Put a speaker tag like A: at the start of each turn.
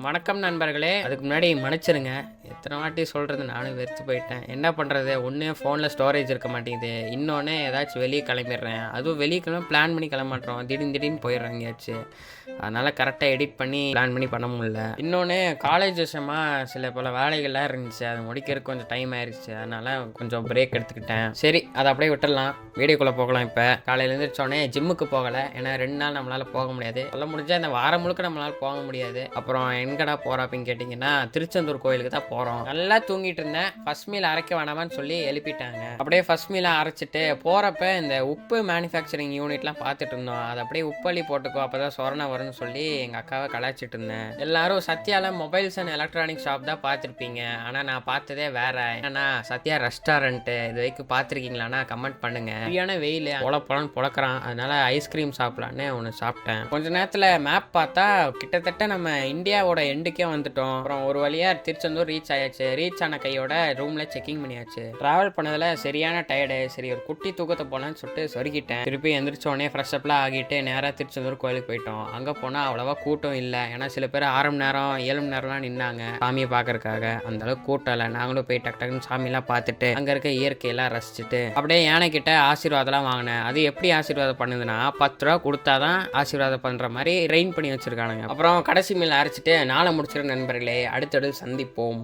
A: வணக்கம் நண்பர்களே. அதுக்கு முன்னாடி மன்னிச்சிருங்க, எத்தனை வாட்டி சொல்கிறது, நானும் வெறுத்து போயிட்டேன். என்ன பண்ணுறது, ஒன்று ஃபோனில் ஸ்டோரேஜ் இருக்க மாட்டேங்குது, இன்னொன்று ஏதாச்சும் வெளியே கிளம்பிடுறேன். அதுவும் வெளியே கிளம்ப பிளான் பண்ணி கிளம்ப மாட்டோம், திடீர்னு போயிடுறேன் எங்கேயாச்சும். அதனால் கரெக்டாக எடிட் பண்ணி பிளான் பண்ணி பண்ண முடியல. இன்னொன்று காலேஜ் விஷயமா சில பல வேலைகள்லாம் இருந்துச்சு, அது முடிக்கிறதுக்கு கொஞ்சம் டைம் ஆயிடுச்சு. அதனால் கொஞ்சம் பிரேக் எடுத்துக்கிட்டேன். சரி, அதை அப்படியே விட்டுடலாம், வீடியோக்குள்ளே போகலாம். இப்போ காலையில் எழுந்திரிச்சோடனே ஜிம்முக்கு போகலை, ஏன்னா 2 நாள் நம்மளால் போக முடியாது. சொல்ல முடிஞ்சால் இந்த வாரம் முழுக்க நம்மளால் போக முடியாது. அப்புறம் எங்கடா போகிறோம் அப்படின்னு கேட்டிங்கன்னா, திருச்செந்தூர் கோயிலுக்கு தான் போகிறோம். நல்லா தூங்கிட்டு இருந்தேன், ஃபர்ஸ்ட் மீல் அரைக்க வேணாமான்னு சொல்லி எழுப்பிட்டாங்க. அப்படியே ஃபர்ஸ்ட் மீலாக அரைச்சிட்டு போகிறப்ப இந்த உப்பு மேனுஃபேக்சரிங் யூனிட்லாம் பார்த்துட்டு இருந்தோம். அது அப்படியே உப்பள்ளி போட்டுக்கோ, அப்போ தான் சொரணை வரும்னு சொல்லி எங்கள் அக்காவை கலாய்ச்சிட்டு இருந்தேன். எல்லாரும் சத்யாவில் மொபைல்ஸ் அண்ட் எலக்ட்ரானிக் ஷாப் தான் பார்த்துருப்பீங்க, ஆனால் நான் பார்த்ததே வேற. ஏன்னா சத்யா ரெஸ்டாரண்ட்டு இது வரைக்கும் பார்த்துருக்கீங்களான்னா கமெண்ட் பண்ணுங்க. சரியான வெயில், பொழப்பொழன்னு பொழக்கிறான், அதனால ஐஸ்கிரீம் சாப்பிடலான்னு ஒன்று சாப்பிட்டேன். கொஞ்ச நேரத்தில் மேப் பார்த்தா கிட்டத்தட்ட நம்ம இந்தியாவோட எண்டுக்கே வந்துட்டோம். அப்புறம் ஒரு வழியா திருச்செந்தூர் ரீச் ஆயாச்சு. ரீச் ஆன கையோட ரூம்ல செக்கிங் பண்ணியாச்சு. டிராவல் பண்ணதுல சரியான டயர்டு, சரி ஒரு குட்டி தூக்கத்தை போலான்னு சொல்லிட்டு சொருகிட்டேன். திருப்பி எந்திரிச்சோடனே ஃப்ரெஷ் அப்லாம் ஆகிட்டு நேராக திருச்செந்தூர் கோயிலுக்கு போயிட்டோம். அங்கே போனால் அவ்வளோவா கூட்டம் இல்லை, ஏன்னா சில பேர் 6 மணி நேரம் 7 மணி நேரம்லாம் நின்னாங்க சாமியை பார்க்கறதுக்காக. அந்த அளவுக்கு கூட்டம் இல்லை. நாங்களும் போய் டக்குன்னு சாமியெல்லாம் பார்த்துட்டு அங்கே இருக்க இயற்கையெல்லாம் ரசிச்சுட்டு அப்படியே யானை கிட்ட ஆசீர்வாதம்லாம் வாங்கினேன். அது எப்படி ஆசீர்வாதம் பண்ணுதுன்னா, 10 ரூபா கொடுத்தாதான் ஆசீர்வாதம் பண்ற மாதிரி ட்ரெயின் பண்ணி வச்சிருக்கானுங்க. அப்புறம் கடைசி மீல் அரைச்சிட்டு நாளை முடிச்சிட நண்பர்களே, அடுத்தடுத்து சந்திப்போம்.